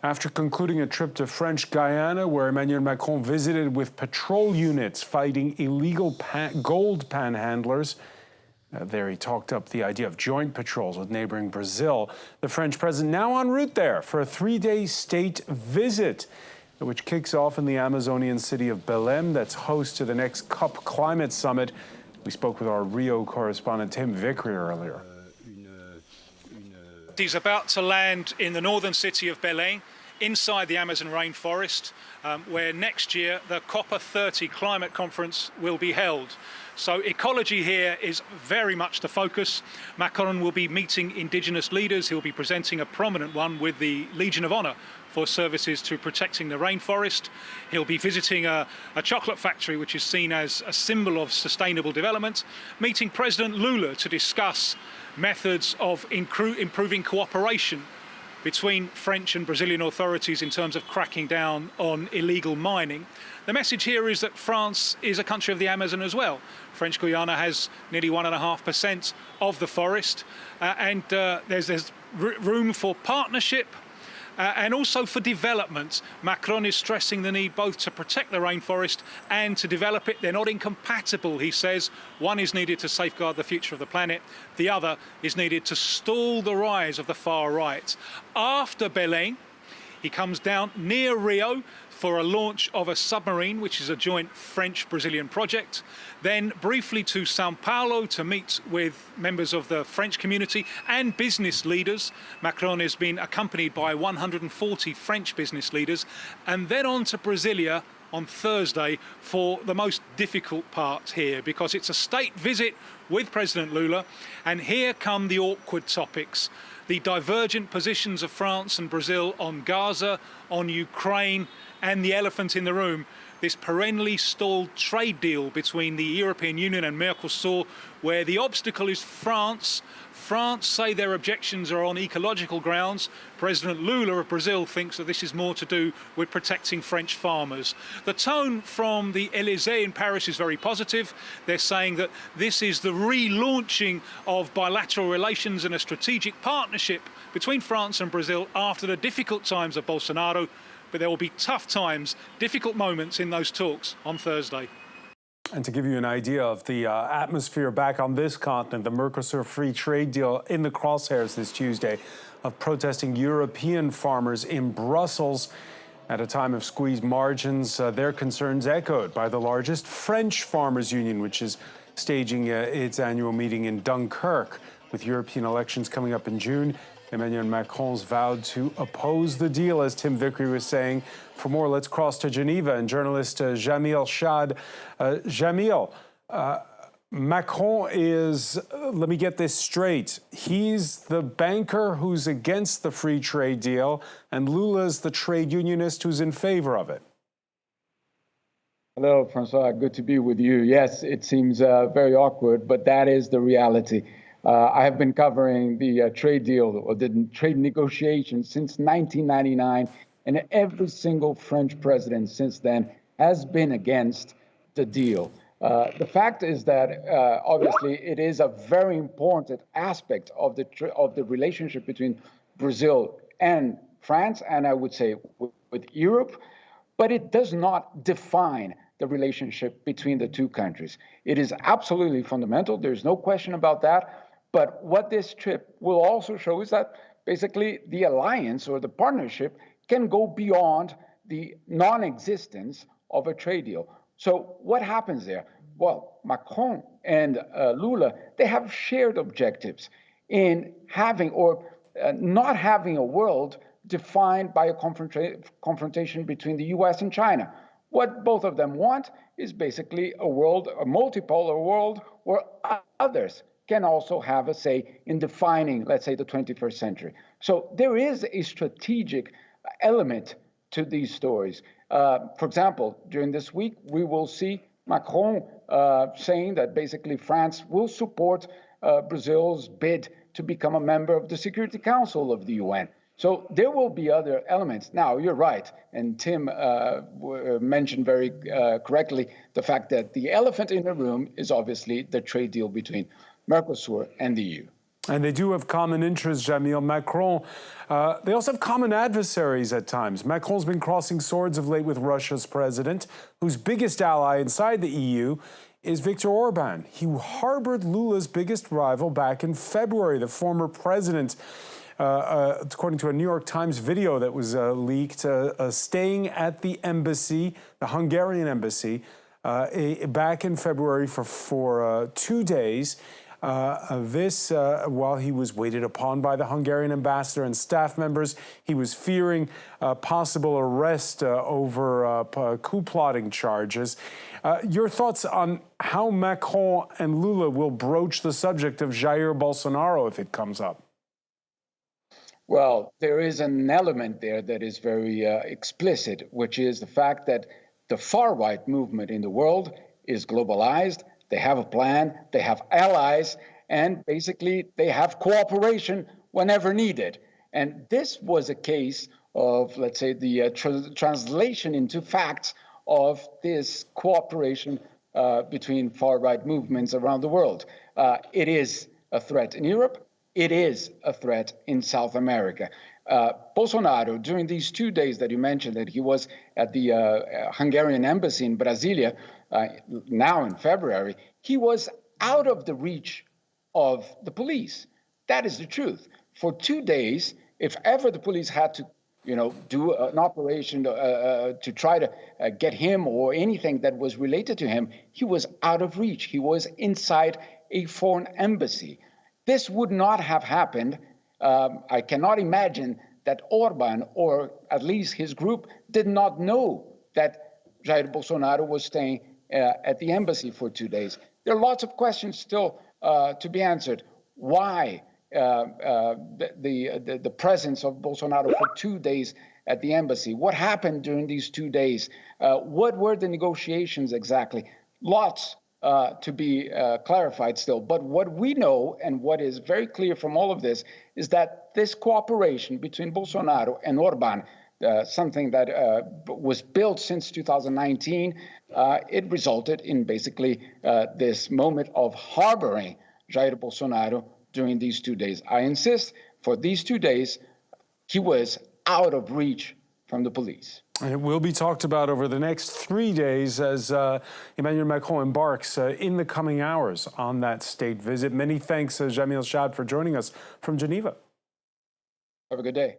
After concluding a trip to French Guyana, where Emmanuel Macron visited with patrol units fighting illegal gold panhandlers, there he talked up the idea of joint patrols with neighboring Brazil. The French president now en route there for a 3-day state visit, which kicks off in the Amazonian city of Belém, that's host to the next COP climate summit. We spoke with our Rio correspondent Tim Vickery earlier. He's about to land in the northern city of Belém, inside the Amazon rainforest, where next year the COP30 climate conference will be held. So ecology here is very much the focus. Macron will be meeting indigenous leaders. He'll be presenting a prominent one with the Legion of Honor for services to protecting the rainforest. He'll be visiting a chocolate factory, which is seen as a symbol of sustainable development, meeting President Lula to discuss methods of improving cooperation between French and Brazilian authorities in terms of cracking down on illegal mining. The message here is that France is a country of the Amazon as well. French Guyana has nearly 1.5% of the forest, and there's room for partnership and also for development. Macron is stressing the need both to protect the rainforest and to develop it. They're not incompatible, he says. One is needed to safeguard the future of the planet. The other is needed to stall the rise of the far right. After Belém, he comes down near Rio for a launch of a submarine, which is a joint French-Brazilian project. Then briefly to Sao Paulo to meet with members of the French community and business leaders. Macron has been accompanied by 140 French business leaders. And then on to Brasilia on Thursday for the most difficult part here, because it's a state visit with President Lula. And here come the awkward topics. The divergent positions of France and Brazil on Gaza, on Ukraine, and the elephant in the room, this perennially stalled trade deal between the European Union and Mercosur, where the obstacle is France. France say their objections are on ecological grounds. President Lula of Brazil thinks that this is more to do with protecting French farmers. The tone from the Élysée in Paris is very positive. They're saying that this is the relaunching of bilateral relations and a strategic partnership between France and Brazil after the difficult times of Bolsonaro. But there will be tough times, difficult moments in those talks on Thursday. And to give you an idea of the atmosphere back on this continent, the Mercosur free trade deal in the crosshairs this Tuesday of protesting European farmers in Brussels at a time of squeezed margins, their concerns echoed by the largest French farmers union, which is staging its annual meeting in Dunkirk. With European elections coming up in June, Emmanuel Macron's vowed to oppose the deal, as Tim Vickery was saying. For more, let's cross to Geneva and journalist Jamil Shad. Jamil, Macron is, let me get this straight, he's the banker who's against the free trade deal, and Lula's the trade unionist who's in favor of it. Hello, Francois. Good to be with you. Yes, it seems very awkward, but that is the reality. I have been covering the trade deal or the trade negotiations since 1999, and every single French president since then has been against the deal. The fact is that obviously it is a very important aspect of the relationship between Brazil and France, and I would say with Europe, but it does not define the relationship between the two countries. It is absolutely fundamental. There's no question about that. But what this trip will also show is that basically the alliance or the partnership can go beyond the non-existence of a trade deal. So what happens there? Well, Macron and Lula, they have shared objectives in having or not having a world defined by a confrontation between the US and China. What both of them want is basically a world, a multipolar world, where others can also have a say in defining, let's say, the 21st century. So there is a strategic element to these stories. For example, during this week, we will see Macron saying that basically France will support Brazil's bid to become a member of the Security Council of the UN. So there will be other elements. Now, you're right, and Tim mentioned very correctly the fact that the elephant in the room is obviously the trade deal between Mercosur and the EU. And they do have common interests, Jamil. Macron, they also have common adversaries at times. Macron's been crossing swords of late with Russia's president, whose biggest ally inside the EU is Viktor Orban. He harbored Lula's biggest rival back in February. The former president, according to a New York Times video that was leaked, staying at the embassy, the Hungarian embassy, back in February for 2 days. This while he was waited upon by the Hungarian ambassador and staff members. He was fearing possible arrest over coup plotting charges. Your thoughts on how Macron and Lula will broach the subject of Jair Bolsonaro if it comes up? Well, there is an element there that is very explicit, which is the fact that the far-right movement in the world is globalized. They have a plan, they have allies, and basically they have cooperation whenever needed. And this was a case of, let's say, the translation into facts of this cooperation between far-right movements around the world. It is a threat in Europe. It is a threat in South America. Bolsonaro, during these 2 days that you mentioned that he was at the Hungarian embassy in Brasilia, now in February, he was out of the reach of the police. That is the truth. For 2 days, if ever the police had to, do an operation to try to get him or anything that was related to him, he was out of reach. He was inside a foreign embassy. This would not have happened. I cannot imagine that Orban, or at least his group, did not know that Jair Bolsonaro was staying at the embassy for 2 days. There are lots of questions still to be answered. Why the presence of Bolsonaro for 2 days at the embassy? What happened during these 2 days? What were the negotiations exactly? Lots to be clarified still. But what we know, and what is very clear from all of this, is that this cooperation between Bolsonaro and Orban, something that was built since 2019, it resulted in basically this moment of harboring Jair Bolsonaro during these 2 days. I insist, for these 2 days, he was out of reach from the police. And it will be talked about over the next 3 days as Emmanuel Macron embarks in the coming hours on that state visit. Many thanks, Jamil Shad, for joining us from Geneva. Have a good day.